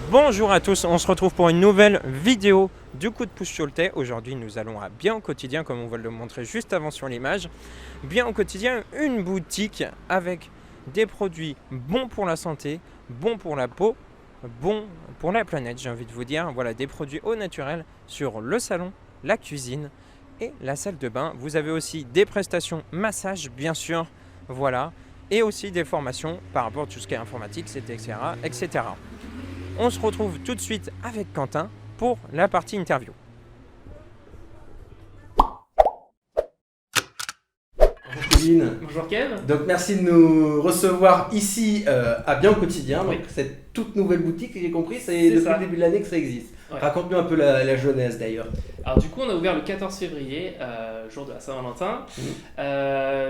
Bonjour à tous, on se retrouve pour une nouvelle vidéo du coup de pouce sur le thé. Aujourd'hui nous allons à Bien au quotidien, comme on va le montrer juste avant sur l'image. Bien au quotidien, une boutique avec des produits bons pour la santé, bons pour la peau, bons pour la planète, j'ai envie de vous dire. Voilà, des produits au naturel sur le salon, la cuisine et la salle de bain. Vous avez aussi des prestations massage bien sûr, voilà, et aussi des formations par rapport à tout ce qui est informatique, etc., etc. On se retrouve tout de suite avec Quentin pour la partie interview. Bonjour Kevin. Bonjour Kev. Donc merci de nous recevoir ici à Bien au quotidien. Oui. Donc cette toute nouvelle boutique, j'ai compris, c'est C'est depuis ça. le début de l'année que ça existe. Ouais. Raconte-nous un peu la genèse d'ailleurs. Alors du coup on a ouvert le 14 février, jour de la Saint-Valentin.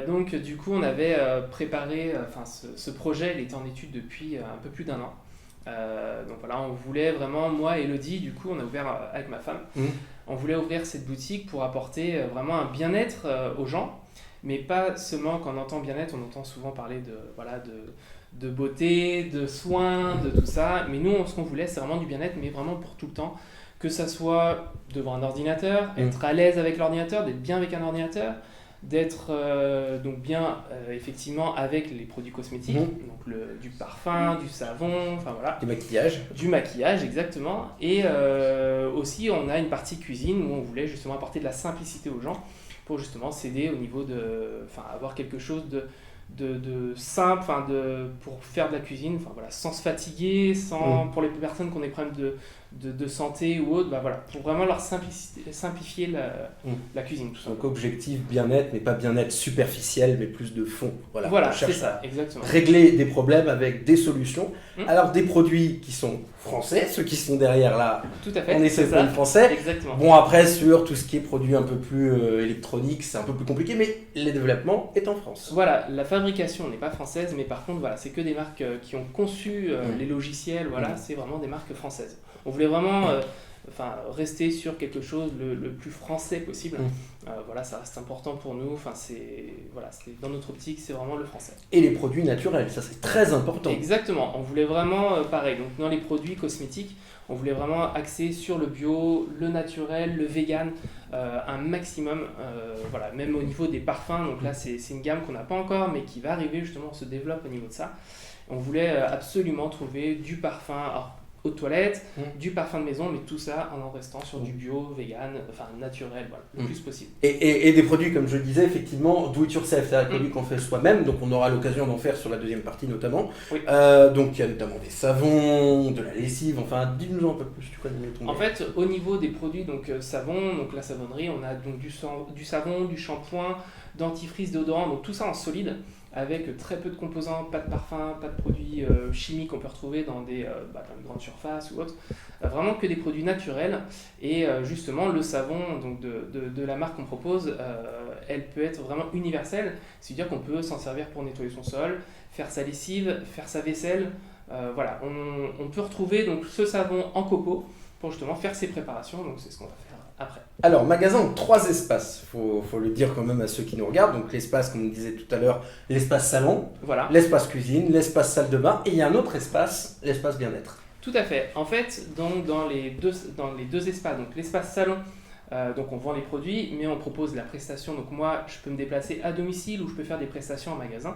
Donc du coup on avait préparé, ce projet il était en étude depuis un peu plus d'un an. Donc voilà, on voulait vraiment, moi et Elodie, du coup on a ouvert avec ma femme, on voulait ouvrir cette boutique pour apporter vraiment un bien-être aux gens. Mais pas seulement, quand on entend bien-être, on entend souvent parler de beauté, de soins, de tout ça. Mais nous, ce qu'on voulait, c'est vraiment du bien-être, mais vraiment pour tout le temps. Que ça soit devant un ordinateur, être à l'aise avec l'ordinateur, d'être bien avec un ordinateur, d'être donc bien effectivement avec les produits cosmétiques, donc du parfum, du savon, enfin voilà. Du maquillage. Du maquillage, exactement. Et aussi, on a une partie cuisine où on voulait justement apporter de la simplicité aux gens pour justement s'aider au niveau avoir quelque chose de simple, pour faire de la cuisine, voilà, sans se fatiguer, pour les personnes qui ont des problèmes de santé ou autre, voilà, pour vraiment leur simplifier la cuisine, tout ça. Donc objectif bien-être, mais pas bien-être superficiel, mais plus de fond. Voilà, on c'est cherche ça, à exactement. régler des problèmes avec des solutions. Alors des produits qui sont français, ceux qui sont derrière là, Tout à fait, on est c'est sur le français. Exactement. Bon, après, sur tout ce qui est produit un peu plus électronique, c'est un peu plus compliqué, mais le développement est en France. Voilà, la fabrication n'est pas française, mais par contre, voilà, c'est que des marques qui ont conçu les logiciels, voilà, c'est vraiment des marques françaises. On voulait vraiment rester sur quelque chose le plus français possible. Voilà, ça reste important pour nous. Dans notre optique, c'est vraiment le français. Et les produits naturels, ça c'est très important. Exactement, on voulait vraiment pareil. Donc dans les produits cosmétiques, on voulait vraiment axer sur le bio, le naturel, le vegan, un maximum. Voilà, même au niveau des parfums. Donc là, c'est une gamme qu'on n'a pas encore, mais qui va arriver justement, on se développe au niveau de ça. On voulait absolument trouver du parfum aux toilettes, du parfum de maison, mais tout ça en restant sur du bio, vegan, naturel, voilà, le plus possible. Et des produits, comme je le disais, effectivement, do it yourself, c'est un produit qu'on fait soi-même, donc on aura l'occasion d'en faire sur la deuxième partie notamment. Oui. Donc il y a notamment des savons, de la lessive, dis-nous un peu plus, tu connais ton. En fait, au niveau des produits, donc savon, donc la savonnerie, on a donc du savon, du shampoing, dentifrice, déodorant, donc tout ça en solide, avec très peu de composants, pas de parfum, pas de produits chimiques qu'on peut retrouver dans des grandes surfaces ou autres. Vraiment que des produits naturels. Et justement, le savon donc de la marque qu'on propose, elle peut être vraiment universelle. C'est-à-dire qu'on peut s'en servir pour nettoyer son sol, faire sa lessive, faire sa vaisselle. Voilà, on peut retrouver donc, ce savon en coco pour justement faire ses préparations. Donc c'est ce qu'on va faire après. Alors, magasin en 3 espaces, faut le dire quand même à ceux qui nous regardent. Donc l'espace, comme on disait tout à l'heure, l'espace salon, voilà. L'espace cuisine, l'espace salle de bain, et il y a un autre espace, l'espace bien-être. Tout à fait. En fait, donc, dans les deux espaces, donc l'espace salon, donc on vend les produits, mais on propose la prestation. Donc moi, je peux me déplacer à domicile ou je peux faire des prestations en magasin,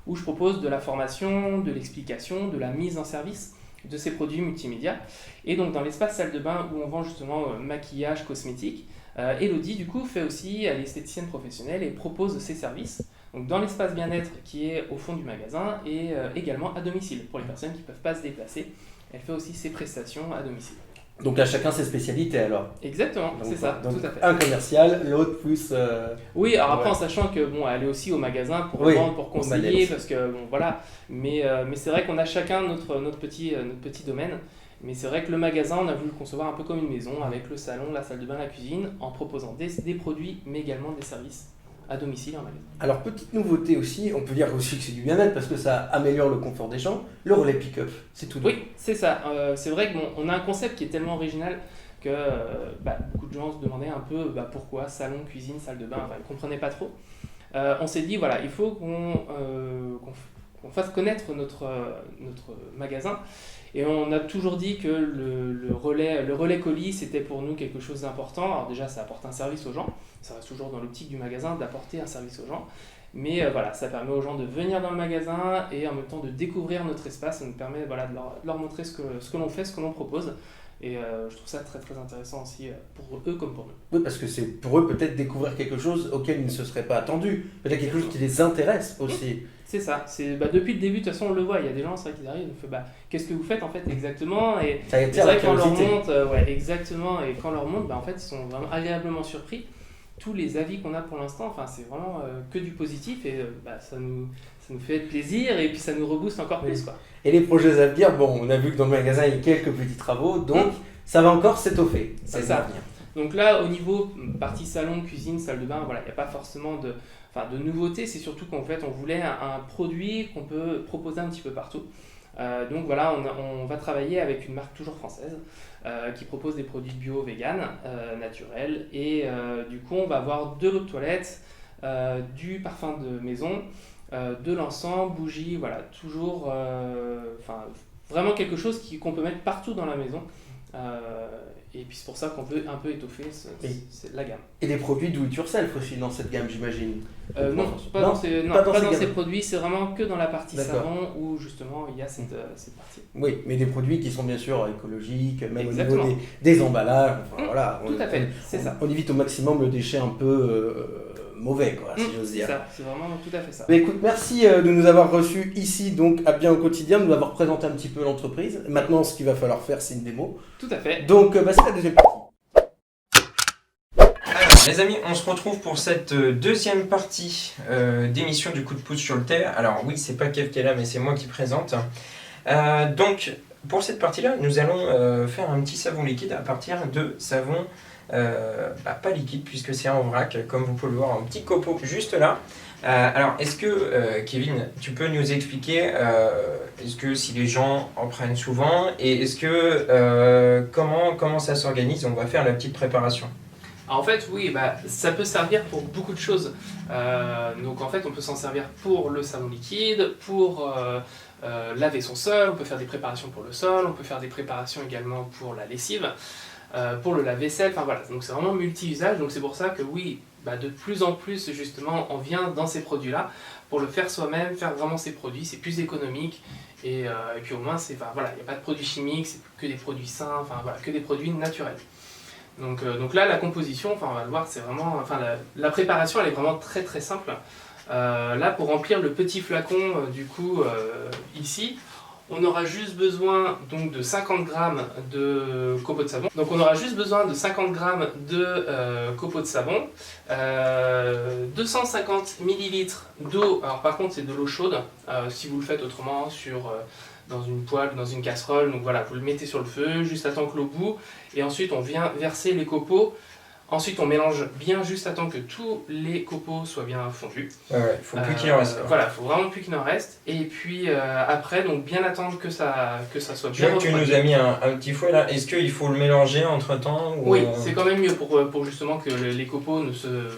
où je propose de la formation, de l'explication, de la mise en service de ces produits multimédia. Et donc dans l'espace salle de bain où on vend justement maquillage, cosmétique, Elodie du coup fait aussi, elle est esthéticienne professionnelle et propose ses services. Donc dans l'espace bien-être qui est au fond du magasin et également à domicile pour les personnes qui ne peuvent pas se déplacer. Elle fait aussi ses prestations à domicile. Donc à chacun ses spécialités alors. Exactement, c'est ça, donc tout à fait. Un commercial, l'autre plus. Oui, alors après en sachant que elle est aussi au magasin pour vendre, pour conseiller, parce que voilà. Mais c'est vrai qu'on a chacun notre petit domaine. Mais c'est vrai que le magasin, on a voulu le concevoir un peu comme une maison, avec le salon, la salle de bain, la cuisine, en proposant des produits, mais également des services à domicile en magasin. Alors petite nouveauté aussi, on peut dire aussi que c'est du bien-être parce que ça améliore le confort des gens, le relais pick-up, c'est tout. Oui, c'est ça. C'est vrai qu'on a un concept qui est tellement original que beaucoup de gens se demandaient un peu pourquoi salon, cuisine, salle de bain, ils ne comprenaient pas trop. On s'est dit, voilà, il faut qu'on qu'on fasse connaître notre magasin. Et on a toujours dit que le relais colis, c'était pour nous quelque chose d'important. Alors déjà, ça apporte un service aux gens. Ça reste toujours dans l'optique du magasin d'apporter un service aux gens. Mais voilà, ça permet aux gens de venir dans le magasin et en même temps de découvrir notre espace. Ça nous permet voilà, de leur montrer ce que l'on fait, ce que l'on propose. Et je trouve ça très très intéressant aussi pour eux comme pour nous. Oui, parce que c'est pour eux peut-être découvrir quelque chose auquel ils ne se seraient pas attendus. Peut-être quelque chose qui les intéresse aussi. C'est ça. Depuis le début, de toute façon, on le voit. Il y a des gens, c'est vrai qu'ils arrivent, ils font qu'est-ce que vous faites en fait exactement. Et Ça c'est attire la vrai quand on leur curiosité. montre, exactement. Et quand on leur montre, en fait, ils sont vraiment agréablement surpris. Tous les avis qu'on a pour l'instant, c'est vraiment que du positif et ça nous fait plaisir et puis ça nous rebooste encore plus, quoi. Et les projets à venir, bon, on a vu que dans le magasin, il y a quelques petits travaux, donc ça va encore s'étoffer. C'est ça. Donc là, au niveau partie salon, cuisine, salle de bain, voilà, il n'y a pas forcément de nouveautés. C'est surtout qu'en fait, on voulait un produit qu'on peut proposer un petit peu partout. Donc voilà, on va travailler avec une marque toujours française qui propose des produits bio, vegan, naturels. Et du coup, on va avoir 2 lots de toilettes, du parfum de maison, de l'encens, bougies, voilà, toujours vraiment quelque chose qu'on peut mettre partout dans la maison. Et puis c'est pour ça qu'on veut un peu étoffer la gamme. Et des produits do it yourself aussi dans cette gamme, j'imagine. Non, pas dans ces produits, c'est vraiment que dans la partie savon où justement il y a cette partie. Oui, mais des produits qui sont bien sûr écologiques, même Exactement. au niveau des emballages. Voilà, tout à fait, c'est ça. On évite au maximum le déchet un peu mauvais, quoi, si j'ose dire. C'est ça, c'est vraiment tout à fait ça. Mais écoute, merci de nous avoir reçus ici donc à Bien au quotidien, de nous avoir présenté un petit peu l'entreprise. Maintenant, ce qu'il va falloir faire, c'est une démo. Tout à fait. Donc, c'est la deuxième partie. Alors, les amis, on se retrouve pour cette deuxième partie d'émission du coup de pouce sur le thé. Alors oui, c'est pas Kev qui est là, mais c'est moi qui présente. Donc, pour cette partie-là, nous allons faire un petit savon liquide à partir de savon pas liquide puisque c'est en vrac, comme vous pouvez le voir, un petit copeau juste là. Alors, est-ce que, Kevin, tu peux nous expliquer, est-ce que si les gens en prennent souvent, et est-ce que, comment ça s'organise? On va faire la petite préparation. En fait, oui, ça peut servir pour beaucoup de choses. Donc en fait, on peut s'en servir pour le savon liquide, pour laver son sol, on peut faire des préparations pour le sol, on peut faire des préparations également pour la lessive, pour le lave-vaisselle, voilà. Donc c'est vraiment multi-usage, donc c'est pour ça que oui, de plus en plus justement, on vient dans ces produits-là pour le faire soi-même, faire vraiment ces produits, c'est plus économique. Et puis au moins, il n'y a pas de produits chimiques, c'est que des produits sains, que des produits naturels. Donc là, la composition, on va le voir, c'est vraiment, la préparation, elle est vraiment très très simple. Là, pour remplir le petit flacon, ici, on aura juste besoin donc de 50 grammes de copeaux de savon. Donc on aura juste besoin de 50 grammes de copeaux de savon, 250 millilitres d'eau. Alors par contre, c'est de l'eau chaude. Si vous le faites autrement dans une poêle ou dans une casserole, donc voilà, vous le mettez sur le feu juste à temps que l'eau bout, et ensuite on vient verser les copeaux. Ensuite, on mélange bien juste à temps que tous les copeaux soient bien fondus. Il faut plus qu'il en reste. Voilà, il faut vraiment plus qu'il en reste. Et puis après, donc bien attendre que ça soit bien refroidi. Tu nous as mis un petit fouet là. Est-ce qu'il faut le mélanger entre temps Oui, c'est quand même mieux pour justement que les copeaux ne se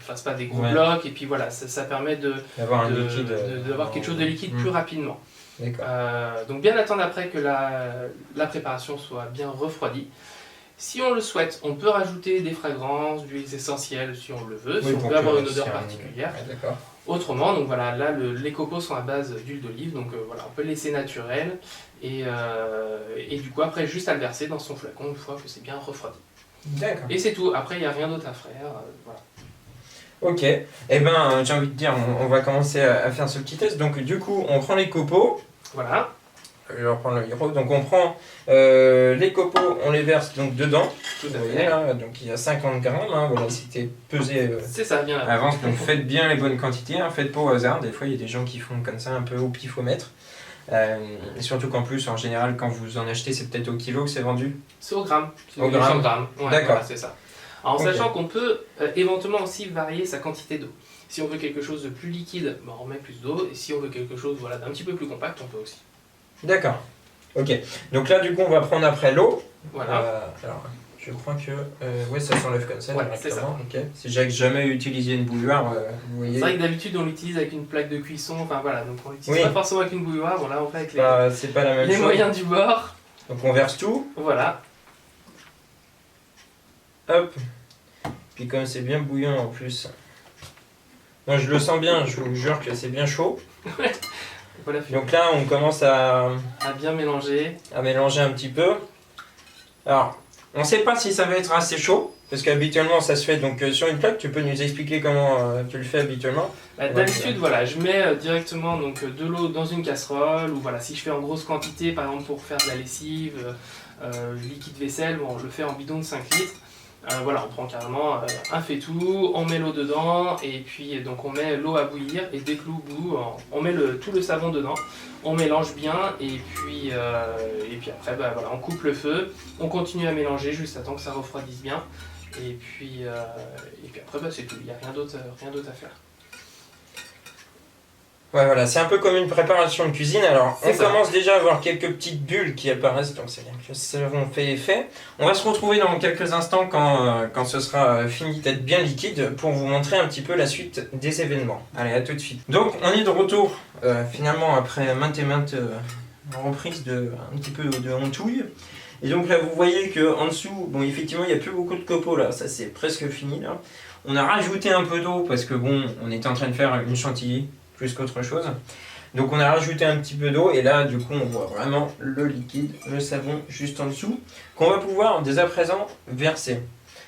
fassent pas des gros blocs. Et puis voilà, ça permet d'avoir quelque chose de liquide plus rapidement. D'accord. Donc bien attendre après que la préparation soit bien refroidie. Si on le souhaite, on peut rajouter des fragrances, d'huiles essentielles si on le veut, si on veut avoir une odeur particulière. D'accord. Autrement, donc voilà, là les copeaux sont à base d'huile d'olive, donc voilà, on peut le laisser naturel et du coup après juste à le verser dans son flacon une fois que c'est bien refroidi. D'accord. Et c'est tout, après il n'y a rien d'autre à faire, voilà. Ok, j'ai envie de dire, on va commencer à faire ce petit test. Donc du coup, on prend les copeaux. Voilà. Je vais reprendre le micro. Donc on prend les copeaux, on les verse donc dedans. Tout à fait. Là, donc il y a 50 grammes. Voilà, c'était pesé c'est ça, bien avant. Donc faites bien les bonnes quantités. Faites pas au hasard. Des fois il y a des gens qui font comme ça un peu au pifomètre. Et surtout qu'en plus, en général, quand vous en achetez, c'est peut-être au kilo que c'est vendu. C'est au gramme. Au gramme. Ouais, d'accord. Voilà, c'est ça. Alors, en sachant qu'on peut éventuellement aussi varier sa quantité d'eau. Si on veut quelque chose de plus liquide, on met plus d'eau. Et si on veut quelque chose d'un petit peu plus compact, on peut aussi. D'accord. Ok. Donc là, du coup, on va prendre après l'eau. Voilà. Alors, Je crois que ouais, ça s'enlève comme ça Ouais, directement. Ok. Si j'ai jamais utilisé une bouilloire, vous voyez. C'est vrai que d'habitude on l'utilise avec une plaque de cuisson, enfin voilà, donc on l'utilise Oui. pas forcément avec une bouilloire, bon là on fait avec C'est pas la même les chose. moyens du bord. Donc on verse tout. Voilà. Hop. Puis comme c'est bien bouillant en plus. Moi je le sens bien, je vous jure que c'est bien chaud. Voilà. Donc là on commence à bien mélanger. mélanger un petit peu. Alors, on ne sait pas si ça va être assez chaud, parce qu'habituellement ça se fait donc sur une plaque. Tu peux nous expliquer comment tu le fais habituellement? D'habitude, voilà, je mets directement donc, de l'eau dans une casserole, ou voilà, si je fais en grosse quantité, par exemple pour faire de la lessive, liquide vaisselle, bon, je le fais en bidon de 5 litres. Voilà, on prend carrément un faitout, on met l'eau dedans, et puis donc on met l'eau à bouillir, et dès que l'eau bout, on met tout le savon dedans, on mélange bien, et puis après, bah, voilà, on coupe le feu, on continue à mélanger juste à temps que ça refroidisse bien, et puis après, bah, c'est tout, il n'y a rien d'autre à faire. Ouais, voilà, c'est un peu comme une préparation de cuisine. Alors, C'est on ça. commence déjà à voir quelques petites bulles qui apparaissent, donc c'est bien que le savon fait effet. On va se retrouver dans quelques instants quand ce sera fini d'être bien liquide pour vous montrer un petit peu la suite des événements. Allez, à tout de suite. Donc, on est de retour, finalement, après maintes et maintes reprises un petit peu de hontouille. Et donc là, vous voyez qu'en dessous, bon, effectivement, il n'y a plus beaucoup de copeaux là, ça c'est presque fini là. On a rajouté un peu d'eau parce que bon, on était en train de faire une chantilly plus qu'autre chose. Donc on a rajouté un petit peu d'eau et là du coup on voit vraiment le liquide, le savon juste en dessous qu'on va pouvoir dès à présent verser.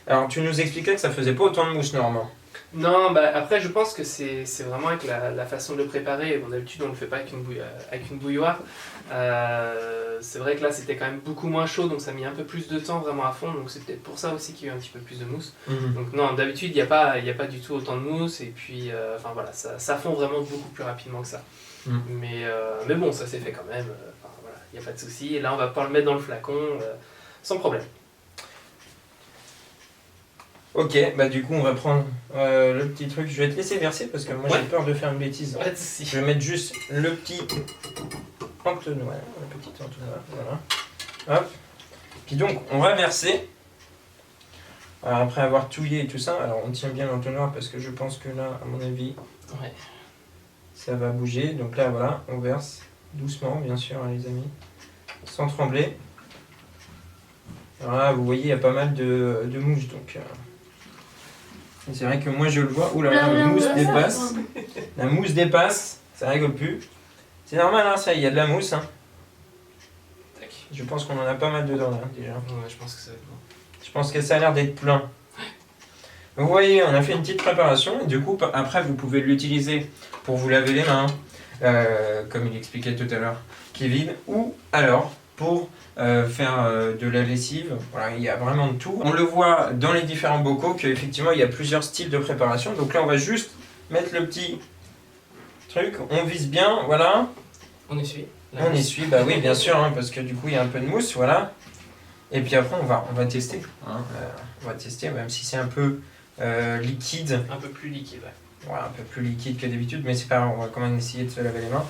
Alors tu nous expliquais que ça faisait pas autant de mousse normalement. Non, bah après je pense que c'est vraiment avec la façon de le préparer. Bon, d'habitude on ne le fait pas avec une bouilloire. C'est vrai que là c'était quand même beaucoup moins chaud, donc ça a mis un peu plus de temps vraiment à fondre, donc c'est peut-être pour ça aussi qu'il y a eu un petit peu plus de mousse. Donc non, d'habitude il n'y a pas du tout autant de mousse, et puis enfin voilà, ça fond vraiment beaucoup plus rapidement que ça. Mais bon, ça s'est fait quand même, voilà, il n'y a pas de souci. Et là on va pouvoir le mettre dans le flacon sans problème. Ok, bah du coup on va prendre le petit truc, je vais te laisser verser parce que moi j'ai peur de faire une bêtise. Pas de souci. Je vais mettre juste le petit entonnoir, le petit entonnoir, voilà. Hop. Puis donc on va verser. Alors, après avoir touillé et tout ça, alors on tient bien l'entonnoir parce que je pense que là, à mon avis, ça va bouger. Donc là voilà, on verse doucement bien sûr hein, les amis, sans trembler. Alors là vous voyez il y a pas mal de mousse donc... C'est vrai que moi je le vois. Ouh là, la mousse dépasse. La mousse dépasse, ça rigole plus. C'est normal, hein, ça, il y a de la mousse. Hein. Je pense qu'on en a pas mal dedans là déjà. Ouais, je pense que ça va être bon. Je pense que ça a l'air d'être plein. Donc, vous voyez, on a fait une petite préparation. Et du coup, après, vous pouvez l'utiliser pour vous laver les mains, comme il expliquait tout à l'heure, Kevin, ou alors pour faire de la lessive. Voilà, il y a vraiment de tout. On le voit dans les différents bocaux qu'effectivement il y a plusieurs styles de préparation. Donc là on va juste mettre le petit truc, on vise bien, voilà. On essuie. On essuie, bah oui bien sûr, hein, parce que du coup il y a un peu de mousse, voilà. Et puis après on va tester. Hein, on va tester, même si c'est un peu liquide. Un peu plus liquide, ouais. Voilà, un peu plus liquide que d'habitude, mais c'est pas grave, on va quand même essayer de se laver les mains.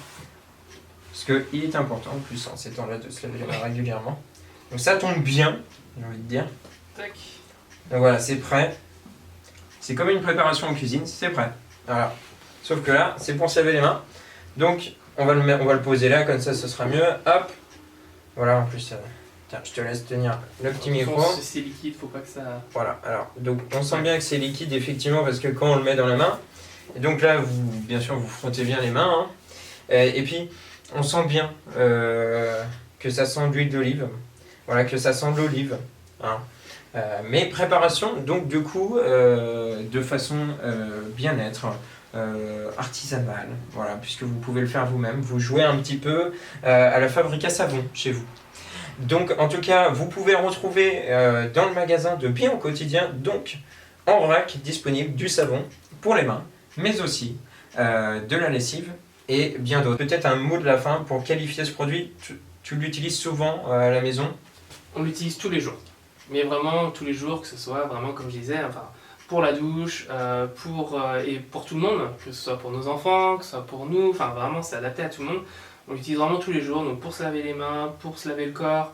Parce qu'il est important en plus en ces temps-là de se laver les mains régulièrement. Donc ça tombe bien, j'ai envie de dire. Tac. Donc voilà, c'est prêt. C'est comme une préparation en cuisine, c'est prêt. Voilà. Sauf que là, c'est pour se laver les mains. Donc on va le poser là, comme ça ce sera mieux. Hop. Voilà, en plus, tiens, je te laisse tenir le petit micro. Si c'est liquide, faut pas que ça... Voilà, alors, donc on sent bien que c'est liquide effectivement parce que quand on le met dans la main, et donc là, bien sûr, vous frottez bien les mains. Hein. Et puis, on sent bien que ça sent l'huile d'olive, voilà, que ça sent l'olive. Hein. Mais préparation, donc du coup, de façon bien-être, artisanale, voilà, puisque vous pouvez le faire vous-même, vous jouez un petit peu à la fabrique à savon chez vous. Donc en tout cas, vous pouvez retrouver dans le magasin de Bien au quotidien, donc en vrac, disponible du savon pour les mains, mais aussi de la lessive, et bien d'autres. Peut-être un mot de la fin pour qualifier ce produit. Tu l'utilises souvent à la maison? On l'utilise tous les jours. Mais vraiment tous les jours, que ce soit vraiment comme je disais, enfin, pour la douche, et pour tout le monde, que ce soit pour nos enfants, que ce soit pour nous, enfin vraiment c'est adapté à tout le monde. On l'utilise vraiment tous les jours, donc pour se laver les mains, pour se laver le corps,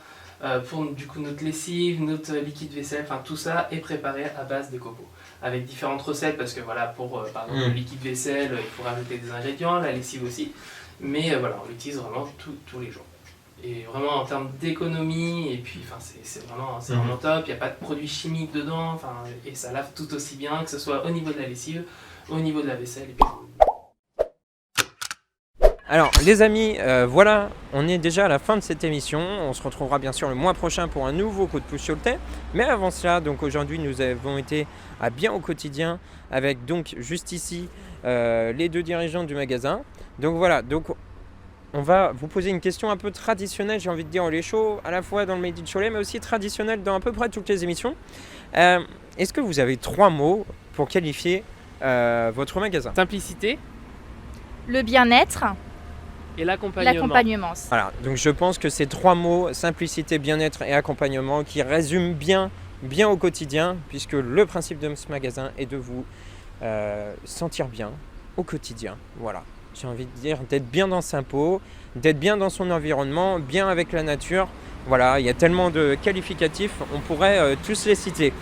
pour du coup notre lessive, notre liquide vaisselle, enfin tout ça est préparé à base de coco. Avec différentes recettes parce que voilà, pour par exemple le liquide vaisselle, il faut rajouter des ingrédients, la lessive aussi. Mais voilà, on l'utilise vraiment tous les jours. Et vraiment en termes d'économie, et puis c'est vraiment top, il n'y a pas de produits chimiques dedans, et ça lave tout aussi bien, que ce soit au niveau de la lessive, au niveau de la vaisselle. Et puis... Alors les amis, voilà, on est déjà à la fin de cette émission. On se retrouvera bien sûr le mois prochain pour un nouveau coup de pouce sur le thé. Mais avant cela, donc aujourd'hui nous avons été à Bien au quotidien avec donc juste ici les deux dirigeants du magasin. Donc voilà, donc on va vous poser une question un peu traditionnelle, j'ai envie de dire, on est chaud à la fois dans le Made in Cholet mais aussi traditionnelle dans à peu près toutes les émissions. Est-ce que vous avez 3 mots pour qualifier votre magasin? Simplicité. Le bien-être. Et l'accompagnement. Voilà, donc je pense que ces 3 mots, simplicité, bien-être et accompagnement, qui résument bien au quotidien, puisque le principe de ce magasin est de vous sentir bien au quotidien. Voilà, j'ai envie de dire d'être bien dans sa peau, d'être bien dans son environnement, bien avec la nature. Voilà, il y a tellement de qualificatifs, on pourrait tous les citer.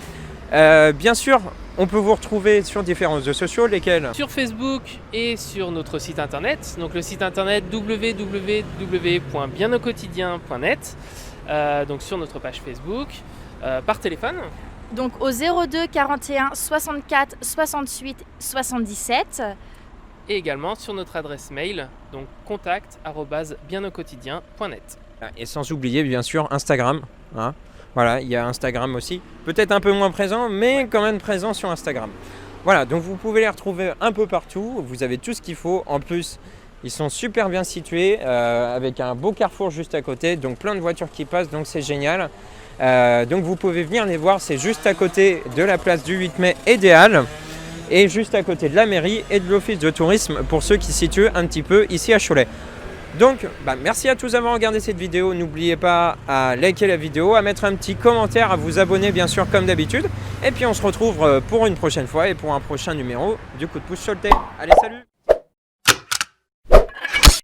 Bien sûr, on peut vous retrouver sur différents réseaux sociaux, lesquels? Sur Facebook et sur notre site internet. Donc le site internet www.bienauquotidien.net. Donc sur notre page Facebook, par téléphone. Donc au 02 41 64 68 77. Et également sur notre adresse mail, donc contact@bienauquotidien.net. Et sans oublier bien sûr Instagram. Hein. Voilà, il y a Instagram aussi, peut-être un peu moins présent, mais quand même présent sur Instagram. Voilà, donc vous pouvez les retrouver un peu partout, vous avez tout ce qu'il faut. En plus, ils sont super bien situés, avec un beau carrefour juste à côté, donc plein de voitures qui passent, donc c'est génial. Donc vous pouvez venir les voir, c'est juste à côté de la place du 8 mai et des Halles, et juste à côté de la mairie et de l'office de tourisme pour ceux qui se situent un petit peu ici à Cholet. Donc, merci à tous d'avoir regardé cette vidéo. N'oubliez pas à liker la vidéo, à mettre un petit commentaire, à vous abonner bien sûr comme d'habitude. Et puis on se retrouve pour une prochaine fois et pour un prochain numéro du coup de pouce sur le thé. Allez, salut!